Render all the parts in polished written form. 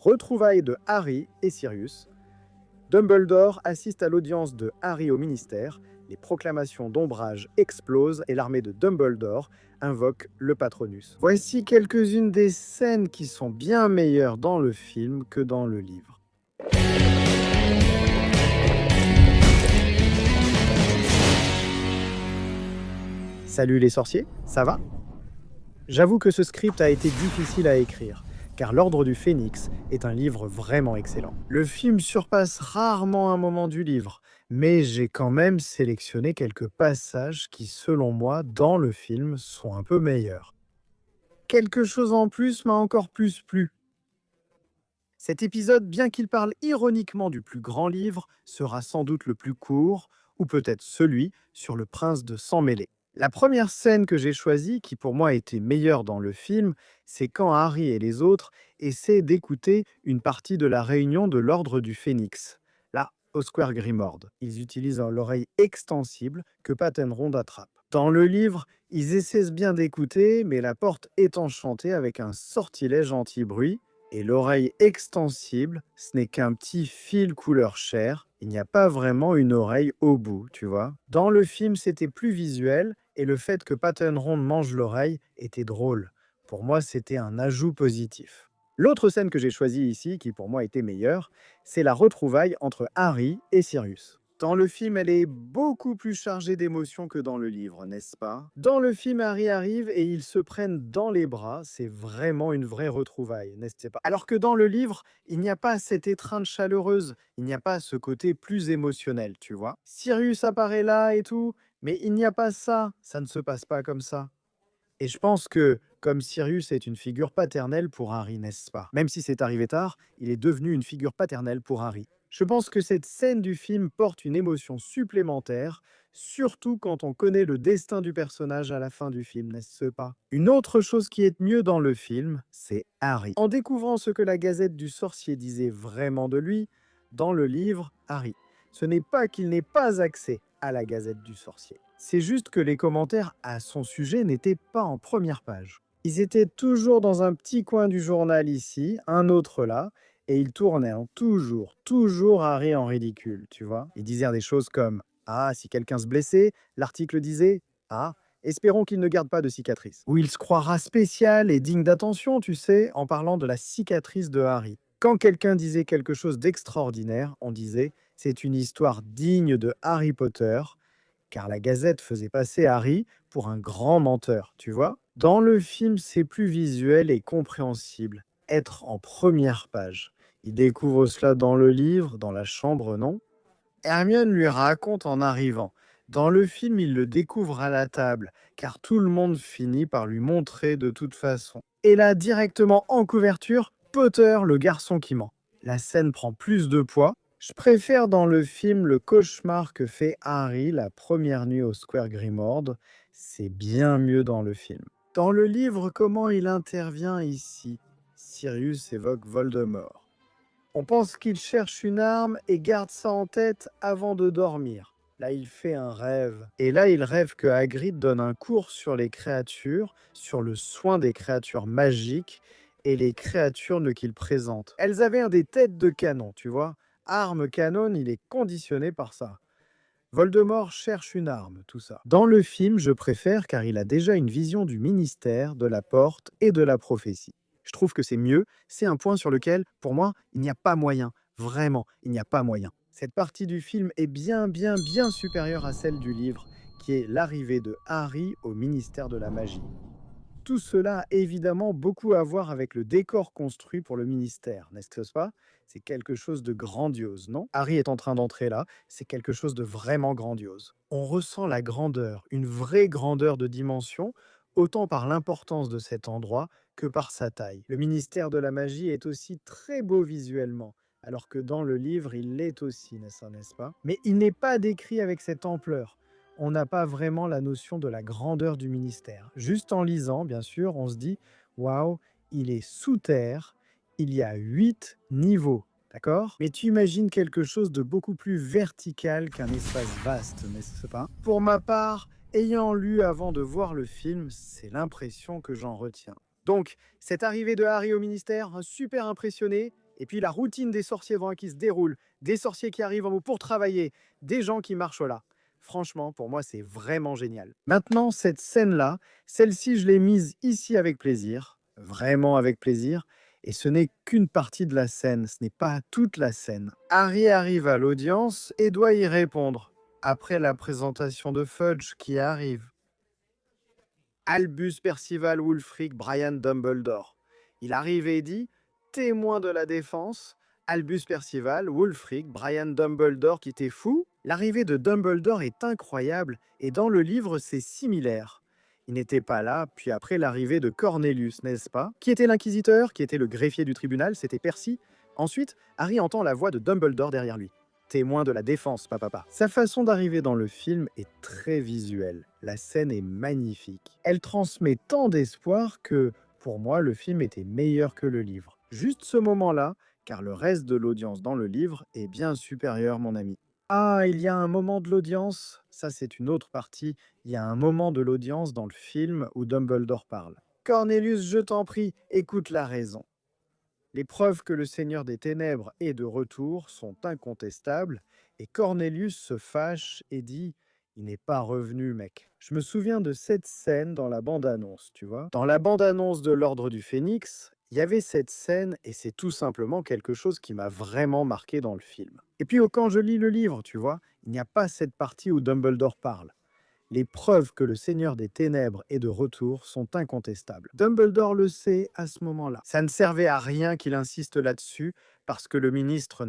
Retrouvailles de Harry et Sirius. Dumbledore assiste à l'audience de Harry au ministère, les proclamations d'ombrage explosent et l'armée de Dumbledore invoque le Patronus. Voici quelques-unes des scènes qui sont bien meilleures dans le film que dans le livre. Salut les sorciers, ça va? J'avoue que ce script a été difficile à écrire, car L'Ordre du Phénix est un livre vraiment excellent. Le film surpasse rarement un moment du livre, mais j'ai quand même sélectionné quelques passages qui, selon moi, dans le film, sont un peu meilleurs. Quelque chose en plus m'a encore plus plu. Cet épisode, bien qu'il parle ironiquement du plus grand livre, sera sans doute le plus court, ou peut-être celui sur le prince de Sang-Mêlé. La première scène que j'ai choisie, qui pour moi était meilleure dans le film, c'est quand Harry et les autres essaient d'écouter une partie de la réunion de l'Ordre du Phénix, là, au Square Grimord. Ils utilisent l'oreille extensible que Patenronde attrape. Dans le livre, ils essaient bien d'écouter, mais la porte est enchantée avec un sortilège anti-bruit, et l'oreille extensible, ce n'est qu'un petit fil couleur chair. Il n'y a pas vraiment une oreille au bout, tu vois. Dans le film, c'était plus visuel et le fait que Pattenronde mange l'oreille était drôle. Pour moi, c'était un ajout positif. L'autre scène que j'ai choisie ici, qui pour moi était meilleure, c'est la retrouvaille entre Harry et Sirius. Dans le film, elle est beaucoup plus chargée d'émotions que dans le livre, n'est-ce pas? Dans le film, Harry arrive et ils se prennent dans les bras. C'est vraiment une vraie retrouvaille, n'est-ce pas? Alors que dans le livre, il n'y a pas cette étreinte chaleureuse, il n'y a pas ce côté plus émotionnel, tu vois. Sirius apparaît là et tout, mais il n'y a pas ça ne se passe pas comme ça. Et je pense que, comme Sirius est une figure paternelle pour Harry, n'est-ce pas? Même si c'est arrivé tard, il est devenu une figure paternelle pour Harry. Je pense que cette scène du film porte une émotion supplémentaire, surtout quand on connaît le destin du personnage à la fin du film, n'est-ce pas? Une autre chose qui est mieux dans le film, c'est Harry. En découvrant ce que la Gazette du Sorcier disait vraiment de lui, dans le livre, Harry, ce n'est pas qu'il n'ait pas accès à la Gazette du Sorcier. C'est juste que les commentaires à son sujet n'étaient pas en première page. Ils étaient toujours dans un petit coin du journal ici, un autre là, et ils tournaient toujours Harry en ridicule, tu vois. Ils disaient des choses comme « Ah, si quelqu'un se blessait », l'article disait « Ah, espérons qu'il ne garde pas de cicatrice ». Ou il se croira spécial et digne d'attention, tu sais, en parlant de la cicatrice de Harry. Quand quelqu'un disait quelque chose d'extraordinaire, on disait « C'est une histoire digne de Harry Potter », car la Gazette faisait passer Harry pour un grand menteur, tu vois. Dans le film, c'est plus visuel et compréhensible. Être en première page. Il découvre cela dans le livre, dans la chambre, non? Hermione lui raconte en arrivant. Dans le film, il le découvre à la table, car tout le monde finit par lui montrer de toute façon. Et là, directement en couverture, Potter, le garçon qui ment. La scène prend plus de poids. Je préfère dans le film le cauchemar que fait Harry la première nuit au Square Grimord. C'est bien mieux dans le film. Dans le livre, comment il intervient ici? Sirius évoque Voldemort. On pense qu'il cherche une arme et garde ça en tête avant de dormir. Là, il fait un rêve. Et là, il rêve que Hagrid donne un cours sur les créatures, sur le soin des créatures magiques et les créatures qu'il présente. Elles avaient des têtes de canon, tu vois. Arme canon, il est conditionné par ça. Voldemort cherche une arme, tout ça. Dans le film, je préfère car il a déjà une vision du ministère, de la porte et de la prophétie. Je trouve que c'est mieux, c'est un point sur lequel, pour moi, il n'y a pas moyen. Vraiment, il n'y a pas moyen. Cette partie du film est bien supérieure à celle du livre, qui est l'arrivée de Harry au ministère de la magie. Tout cela a évidemment beaucoup à voir avec le décor construit pour le ministère, n'est-ce pas? C'est quelque chose de grandiose, non? Harry est en train d'entrer là, c'est quelque chose de vraiment grandiose. On ressent la grandeur, une vraie grandeur de dimension, autant par l'importance de cet endroit que par sa taille. Le ministère de la magie est aussi très beau visuellement, alors que dans le livre, il l'est aussi, n'est-ce pas? Mais il n'est pas décrit avec cette ampleur. On n'a pas vraiment la notion de la grandeur du ministère. Juste en lisant, bien sûr, on se dit « Waouh, il est sous terre, il y a 8 niveaux. » D'accord? Mais tu imagines quelque chose de beaucoup plus vertical qu'un espace vaste, n'est-ce pas? Pour ma part, ayant lu avant de voir le film, c'est l'impression que j'en retiens. Donc, cette arrivée de Harry au ministère, super impressionné, Et puis la routine des sorciers vents qui se déroule, des sorciers qui arrivent en haut pour travailler, des gens qui marchent là. Franchement, pour moi, c'est vraiment génial. Maintenant, cette scène-là, celle-ci, je l'ai mise ici avec plaisir, vraiment avec plaisir, et ce n'est qu'une partie de la scène, ce n'est pas toute la scène. Harry arrive à l'audience et doit y répondre, après la présentation de Fudge qui arrive. Albus Percival Wulfric Brian Dumbledore. Il arrive et dit « Témoin de la défense, Albus Percival Wulfric Brian Dumbledore qui t'es fou ?» L'arrivée de Dumbledore est incroyable et dans le livre c'est similaire. Il n'était pas là, puis après l'arrivée de Cornelius, n'est-ce pas? Qui était l'inquisiteur? Qui était le greffier du tribunal? C'était Percy. Ensuite, Harry entend la voix de Dumbledore derrière lui. Témoin de la défense, papa. Sa façon d'arriver dans le film est très visuelle. La scène est magnifique. Elle transmet tant d'espoir que, pour moi, le film était meilleur que le livre. Juste ce moment-là, car le reste de l'audience dans le livre est bien supérieur, mon ami. Ah, il y a un moment de l'audience, ça c'est une autre partie, il y a un moment de l'audience dans le film où Dumbledore parle. Cornelius, je t'en prie, écoute la raison. Les preuves que le Seigneur des Ténèbres est de retour sont incontestables, et Cornelius se fâche et dit « Il n'est pas revenu, mec ». Je me souviens de cette scène dans la bande-annonce, tu vois. Dans la bande-annonce de l'Ordre du Phénix, il y avait cette scène, et c'est tout simplement quelque chose qui m'a vraiment marqué dans le film. Et puis quand je lis le livre, tu vois, il n'y a pas cette partie où Dumbledore parle. Les preuves que le Seigneur des Ténèbres est de retour sont incontestables. Dumbledore le sait à ce moment-là. Ça ne servait à rien qu'il insiste là-dessus, parce que le ministre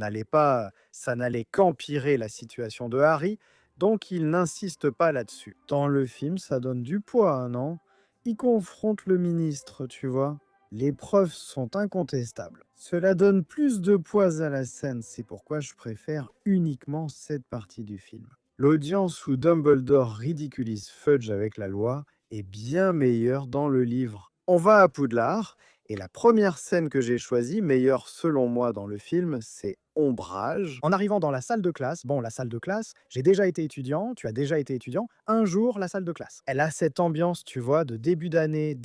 ça n'allait qu'empirer la situation de Harry, donc il n'insiste pas là-dessus. Dans le film, ça donne du poids, non? Il confronte le ministre, tu vois. Les preuves sont incontestables. Cela donne plus de poids à la scène, c'est pourquoi je préfère uniquement cette partie du film. L'audience où Dumbledore ridiculise Fudge avec la loi est bien meilleure dans le livre. On va à Poudlard, et la première scène que j'ai choisie, meilleure selon moi dans le film, c'est Ombrage. En arrivant dans la salle de classe, la salle de classe, j'ai déjà été étudiant, tu as déjà été étudiant, un jour la salle de classe. Elle a cette ambiance, tu vois, de début d'année,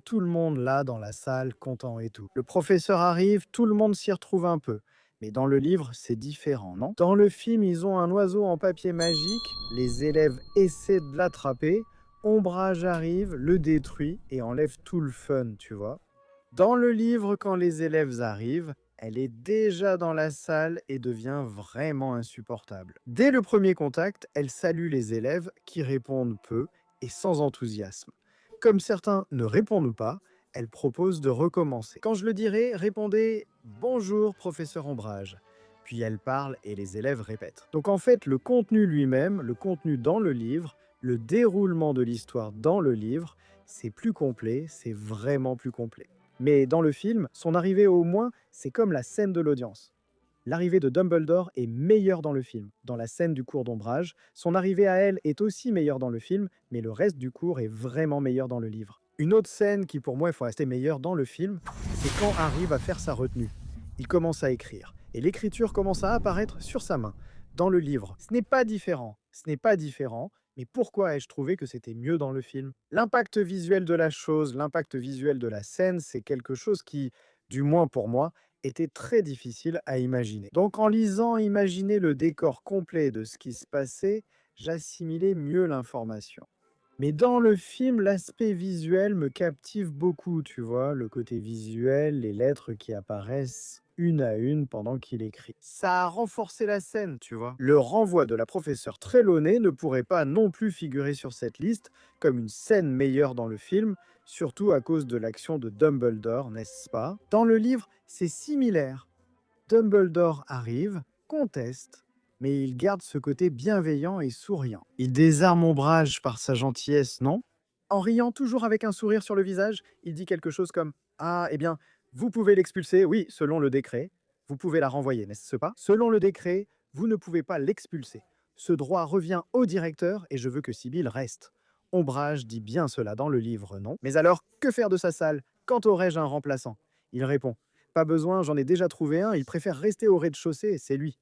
tout le monde là dans la salle, content et tout. Le professeur arrive, tout le monde s'y retrouve un peu. Mais dans le livre, c'est différent, non? Dans le film, ils ont un oiseau en papier magique, les élèves essaient de l'attraper, Ombrage arrive, le détruit et enlève tout le fun, tu vois. Dans le livre, quand les élèves arrivent, elle est déjà dans la salle et devient vraiment insupportable. Dès le premier contact, elle salue les élèves qui répondent peu et sans enthousiasme. Comme certains ne répondent pas, elle propose de recommencer. Quand je le dirai, répondez « Bonjour, professeur Ombrage ». Puis elle parle et les élèves répètent. Donc en fait, le contenu lui-même, le contenu dans le livre, le déroulement de l'histoire dans le livre, c'est plus complet, c'est vraiment plus complet. Mais dans le film, son arrivée au moins, c'est comme la scène de l'audience. L'arrivée de Dumbledore est meilleure dans le film. Dans la scène du cours d'Ombrage, son arrivée à elle est aussi meilleure dans le film, mais le reste du cours est vraiment meilleur dans le livre. Une autre scène qui pour moi il faut rester meilleure dans le film, c'est quand Harry va faire sa retenue. Il commence à écrire, et l'écriture commence à apparaître sur sa main. Dans le livre, ce n'est pas différent, mais pourquoi ai-je trouvé que c'était mieux dans le film? L'impact visuel de la chose, l'impact visuel de la scène, c'est quelque chose qui, du moins pour moi, était très difficile à imaginer. Donc en lisant imaginer le décor complet de ce qui se passait, j'assimilais mieux l'information. Mais dans le film, l'aspect visuel me captive beaucoup, tu vois, le côté visuel, les lettres qui apparaissent une à une pendant qu'il écrit. Ça a renforcé la scène, tu vois. Le renvoi de la professeure Trelawney ne pourrait pas non plus figurer sur cette liste comme une scène meilleure dans le film, surtout à cause de l'action de Dumbledore, n'est-ce pas? Dans le livre, c'est similaire. Dumbledore arrive, conteste, mais il garde ce côté bienveillant et souriant. Il désarme Ombrage par sa gentillesse, non? En riant toujours avec un sourire sur le visage, il dit quelque chose comme « Ah, eh bien, vous pouvez l'expulser, oui, selon le décret. Vous pouvez la renvoyer, n'est-ce pas? Selon le décret, vous ne pouvez pas l'expulser. Ce droit revient au directeur et je veux que Sibylle reste. » Ombrage dit bien cela dans le livre, non? Mais alors, que faire de sa salle? Quand aurais-je un remplaçant? Il répond « Pas besoin, j'en ai déjà trouvé un, il préfère rester au rez-de-chaussée, c'est lui. »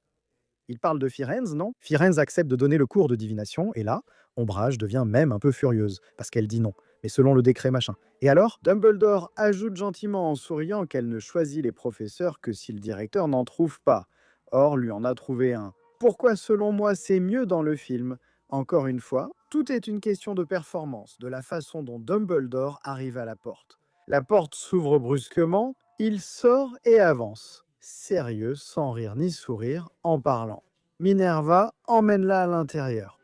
Il parle de Firenze, non? Firenze accepte de donner le cours de divination, et là, Ombrage devient même un peu furieuse, parce qu'elle dit non, mais selon le décret machin. Et alors, Dumbledore ajoute gentiment en souriant qu'elle ne choisit les professeurs que si le directeur n'en trouve pas. Or, lui en a trouvé un. Pourquoi selon moi c'est mieux dans le film? Encore une fois, tout est une question de performance, de la façon dont Dumbledore arrive à la porte. La porte s'ouvre brusquement, il sort et avance. Sérieux, sans rire ni sourire, en parlant. Minerva emmène-la à l'intérieur.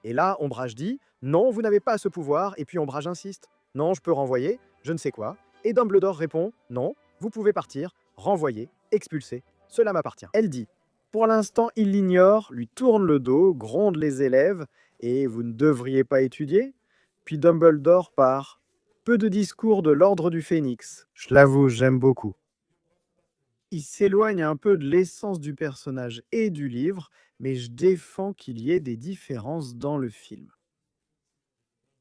Et là, Ombrage dit non, vous n'avez pas ce pouvoir, et puis Ombrage insiste non, je peux renvoyer, je ne sais quoi. Et Dumbledore répond non, vous pouvez partir, renvoyer, expulser, cela m'appartient. Elle dit pour l'instant, il l'ignore, lui tourne le dos, gronde les élèves, et vous ne devriez pas étudier? Puis Dumbledore part. Peu de discours de l'ordre du Phénix. Je l'avoue, j'aime beaucoup. Il s'éloigne un peu de l'essence du personnage et du livre, mais je défends qu'il y ait des différences dans le film.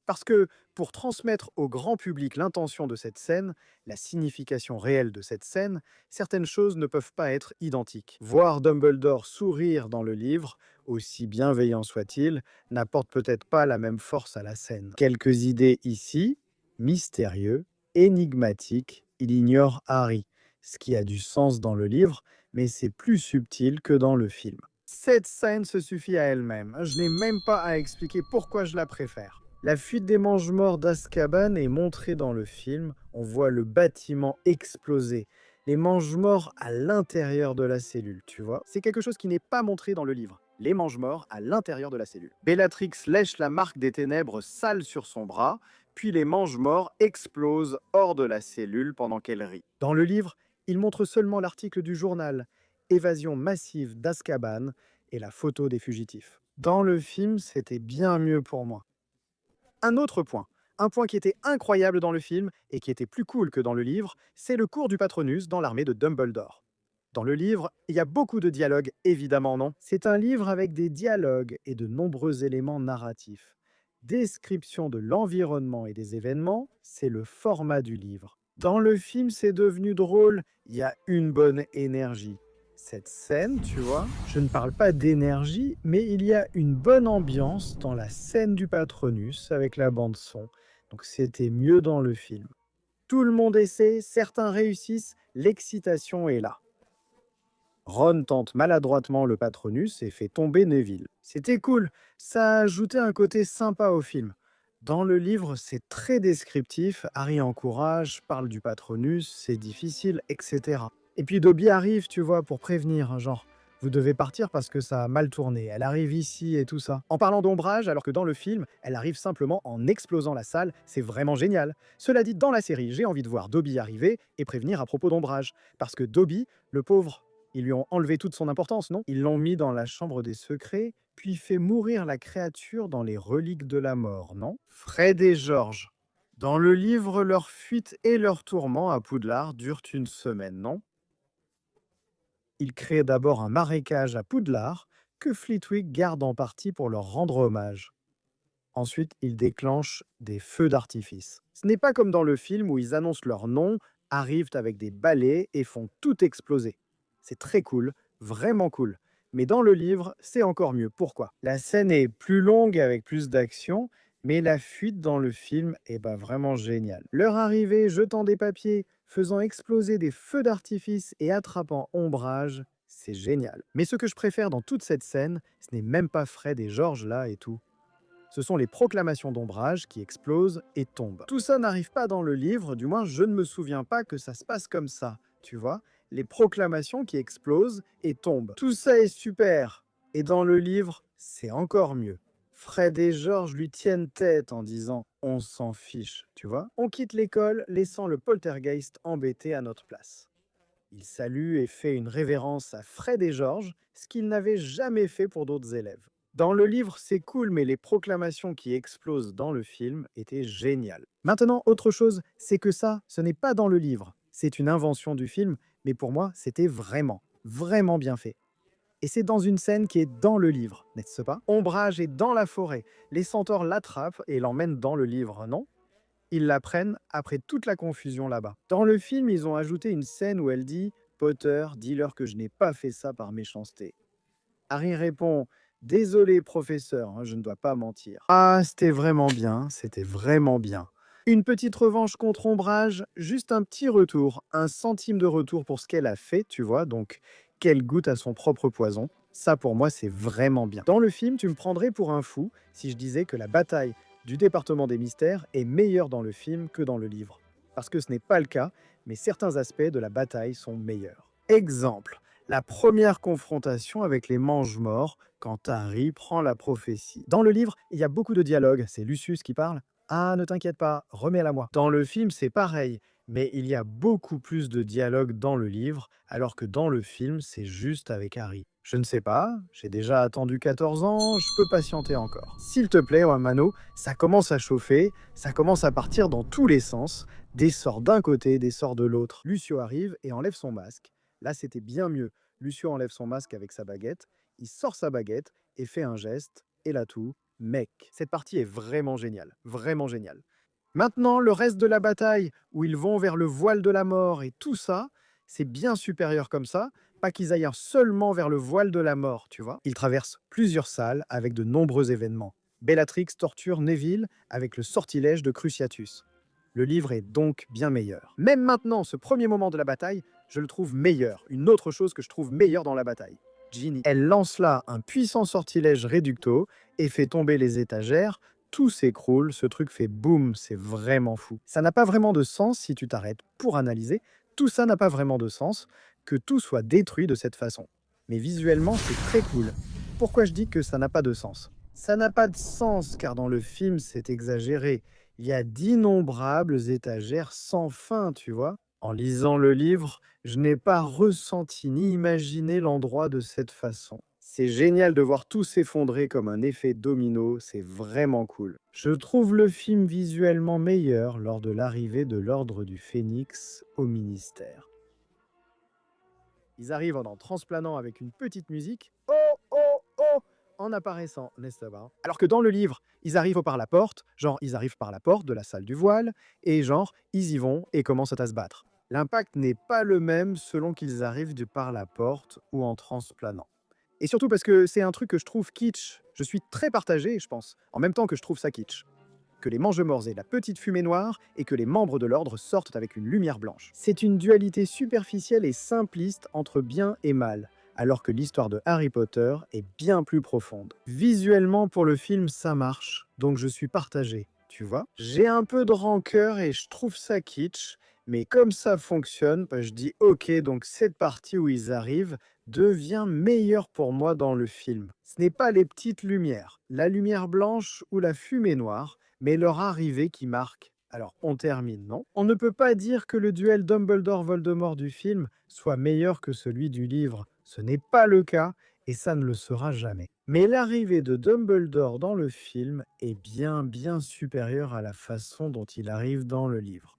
Parce que pour transmettre au grand public l'intention de cette scène, la signification réelle de cette scène, certaines choses ne peuvent pas être identiques. Voir Dumbledore sourire dans le livre, aussi bienveillant soit-il, n'apporte peut-être pas la même force à la scène. Quelques idées ici, mystérieux, énigmatiques, il ignore Harry, ce qui a du sens dans le livre, mais c'est plus subtil que dans le film. Cette scène se suffit à elle-même. Je n'ai même pas à expliquer pourquoi je la préfère. La fuite des Mange-Morts d'Azkaban est montrée dans le film. On voit le bâtiment exploser. Les Mange-Morts à l'intérieur de la cellule, tu vois. C'est quelque chose qui n'est pas montré dans le livre. Les Mange-Morts à l'intérieur de la cellule. Bellatrix lèche la marque des ténèbres sale sur son bras, puis les Mange-Morts explosent hors de la cellule pendant qu'elle rit. Dans le livre, il montre seulement l'article du journal, Évasion massive d'Azkaban, et la photo des fugitifs. Dans le film, c'était bien mieux pour moi. Un autre point, un point qui était incroyable dans le film et qui était plus cool que dans le livre, c'est le cours du Patronus dans l'armée de Dumbledore. Dans le livre, il y a beaucoup de dialogues, évidemment non. C'est un livre avec des dialogues et de nombreux éléments narratifs. Description de l'environnement et des événements, c'est le format du livre. Dans le film, c'est devenu drôle, il y a une bonne énergie. Cette scène, tu vois, je ne parle pas d'énergie, mais il y a une bonne ambiance dans la scène du Patronus avec la bande son. Donc c'était mieux dans le film. Tout le monde essaie, certains réussissent, l'excitation est là. Ron tente maladroitement le Patronus et fait tomber Neville. C'était cool, ça a ajouté un côté sympa au film. Dans le livre, c'est très descriptif, Harry encourage, parle du Patronus, c'est difficile, etc. Et puis Dobby arrive, tu vois, pour prévenir, genre, vous devez partir parce que ça a mal tourné, elle arrive ici et tout ça. En parlant d'ombrage, alors que dans le film, elle arrive simplement en explosant la salle, c'est vraiment génial. Cela dit, dans la série, j'ai envie de voir Dobby arriver et prévenir à propos d'ombrage. Parce que Dobby, le pauvre, ils lui ont enlevé toute son importance, non? Ils l'ont mis dans la chambre des secrets, puis fait mourir la créature dans les reliques de la mort, non? Fred et George. Dans le livre, leur fuite et leur tourment à Poudlard durent une semaine, non? Ils créent d'abord un marécage à Poudlard que Flitwick garde en partie pour leur rendre hommage. Ensuite, ils déclenchent des feux d'artifice. Ce n'est pas comme dans le film où ils annoncent leur nom, arrivent avec des balais et font tout exploser. C'est très cool, vraiment cool. Mais dans le livre, c'est encore mieux. Pourquoi? La scène est plus longue avec plus d'action, mais la fuite dans le film est vraiment géniale. Leur arrivée jetant des papiers, faisant exploser des feux d'artifice et attrapant Ombrage, c'est génial. Mais ce que je préfère dans toute cette scène, ce n'est même pas Fred et George là et tout. Ce sont les proclamations d'Ombrage qui explosent et tombent. Tout ça n'arrive pas dans le livre, du moins je ne me souviens pas que ça se passe comme ça, tu vois. Les proclamations qui explosent et tombent. Tout ça est super. Et dans le livre, c'est encore mieux. Fred et George lui tiennent tête en disant « on s'en fiche », tu vois. On quitte l'école, laissant le poltergeist embêté à notre place. Il salue et fait une révérence à Fred et George, ce qu'il n'avait jamais fait pour d'autres élèves. Dans le livre, c'est cool, mais les proclamations qui explosent dans le film étaient géniales. Maintenant, autre chose, c'est que ça, ce n'est pas dans le livre. C'est une invention du film, mais pour moi, c'était vraiment, vraiment bien fait. Et c'est dans une scène qui est dans le livre, n'est-ce pas? Ombrage est dans la forêt. Les centaures l'attrapent et l'emmènent dans le livre, non? Ils la prennent après toute la confusion là-bas. Dans le film, ils ont ajouté une scène où elle dit « Potter, dis-leur que je n'ai pas fait ça par méchanceté ». Harry répond: «Désolé, professeur, hein, je ne dois pas mentir.» Ah, c'était vraiment bien, c'était vraiment bien. Une petite revanche contre Ombrage, juste un petit retour, un centime de retour pour ce qu'elle a fait, tu vois, donc qu'elle goûte à son propre poison. Ça, pour moi, c'est vraiment bien. Dans le film, tu me prendrais pour un fou si je disais que la bataille du département des mystères est meilleure dans le film que dans le livre. Parce que ce n'est pas le cas, mais certains aspects de la bataille sont meilleurs. Exemple, la première confrontation avec les Mange-Morts quand Harry prend la prophétie. Dans le livre, il y a beaucoup de dialogues, c'est Lucius qui parle. Ah, ne t'inquiète pas, remets-la moi. Dans le film, c'est pareil, mais il y a beaucoup plus de dialogues dans le livre, alors que dans le film, c'est juste avec Harry. Je ne sais pas, j'ai déjà attendu 14 ans, je peux patienter encore. S'il te plaît, Mano, ça commence à chauffer, ça commence à partir dans tous les sens, des sorts d'un côté, des sorts de l'autre. Lucio arrive et enlève son masque. Là, c'était bien mieux. Lucio enlève son masque avec sa baguette, il sort sa baguette et fait un geste, et là tout, mec. Cette partie est vraiment géniale, vraiment géniale. Maintenant, le reste de la bataille, où ils vont vers le voile de la mort et tout ça, c'est bien supérieur comme ça, pas qu'ils aillent seulement vers le voile de la mort, tu vois. Ils traversent plusieurs salles avec de nombreux événements. Bellatrix torture Neville avec le sortilège de Cruciatus. Le livre est donc bien meilleur. Même maintenant, ce premier moment de la bataille, je le trouve meilleur. Une autre chose que je trouve meilleure dans la bataille. Ginny, elle lance là un puissant sortilège réducto et fait tomber les étagères. Tout s'écroule, ce truc fait boum, c'est vraiment fou. Ça n'a pas vraiment de sens si tu t'arrêtes pour analyser. Tout ça n'a pas vraiment de sens, que tout soit détruit de cette façon. Mais visuellement, c'est très cool. Pourquoi je dis que ça n'a pas de sens? Ça n'a pas de sens, car dans le film, c'est exagéré. Il y a d'innombrables étagères sans fin, tu vois. En lisant le livre, je n'ai pas ressenti ni imaginé l'endroit de cette façon. C'est génial de voir tout s'effondrer comme un effet domino, c'est vraiment cool. Je trouve le film visuellement meilleur lors de l'arrivée de l'Ordre du Phénix au ministère. Ils arrivent en transplanant avec une petite musique. Oh, oh, oh, en apparaissant, n'est-ce pas? Alors que dans le livre, ils arrivent par la porte, genre ils arrivent par la porte de la salle du voile, et genre ils y vont et commencent à se battre. L'impact n'est pas le même selon qu'ils arrivent par la porte ou en transplanant. Et surtout parce que c'est un truc que je trouve kitsch. Je suis très partagé, je pense, en même temps que je trouve ça kitsch. Que les Mange-Morts aient la petite fumée noire et que les membres de l'ordre sortent avec une lumière blanche. C'est une dualité superficielle et simpliste entre bien et mal, alors que l'histoire de Harry Potter est bien plus profonde. Visuellement, pour le film, ça marche, donc je suis partagé, tu vois. J'ai un peu de rancœur et je trouve ça kitsch, mais comme ça fonctionne, je dis ok, donc cette partie où ils arrivent devient meilleure pour moi dans le film. Ce n'est pas les petites lumières, la lumière blanche ou la fumée noire, mais leur arrivée qui marque. Alors, on termine, non? On ne peut pas dire que le duel Dumbledore-Voldemort du film soit meilleur que celui du livre. Ce n'est pas le cas, et ça ne le sera jamais. Mais l'arrivée de Dumbledore dans le film est bien supérieure à la façon dont il arrive dans le livre.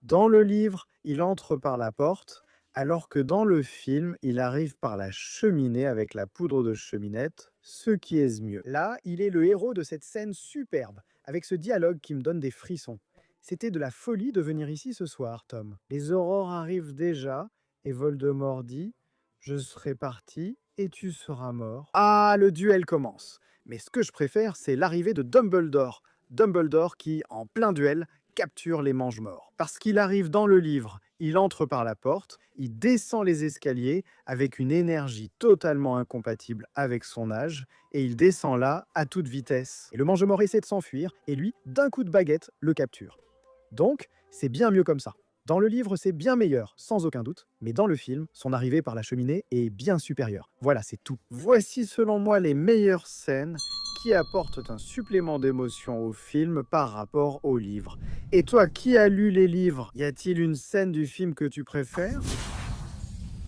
Dans le livre, il entre par la porte, alors que dans le film, il arrive par la cheminée avec la poudre de cheminette, ce qui est mieux. Là, il est le héros de cette scène superbe, avec ce dialogue qui me donne des frissons. C'était de la folie de venir ici ce soir, Tom. Les aurores arrivent déjà, et Voldemort dit « Je serai parti, et tu seras mort. » Ah, le duel commence. Mais ce que je préfère, c'est l'arrivée de Dumbledore. Dumbledore qui, en plein duel, capture les Mange-Morts. Parce qu'il arrive dans le livre, il entre par la porte, il descend les escaliers avec une énergie totalement incompatible avec son âge, et il descend là à toute vitesse. Et le Mange-Mort essaie de s'enfuir, et lui, d'un coup de baguette, le capture. Donc, c'est bien mieux comme ça. Dans le livre, c'est bien meilleur, sans aucun doute, mais dans le film, son arrivée par la cheminée est bien supérieure. Voilà, c'est tout. Voici selon moi les meilleures scènes qui apportent un supplément d'émotion au film par rapport au livre. Et toi, qui as lu les livres, y a-t-il une scène du film que tu préfères?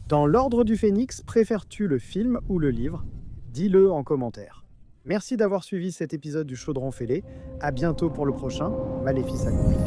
Dans l'Ordre du Phénix, préfères-tu le film ou le livre? Dis-le en commentaire. Merci d'avoir suivi cet épisode du Chaudron Fêlé. À bientôt pour le prochain. Maléfice accompli.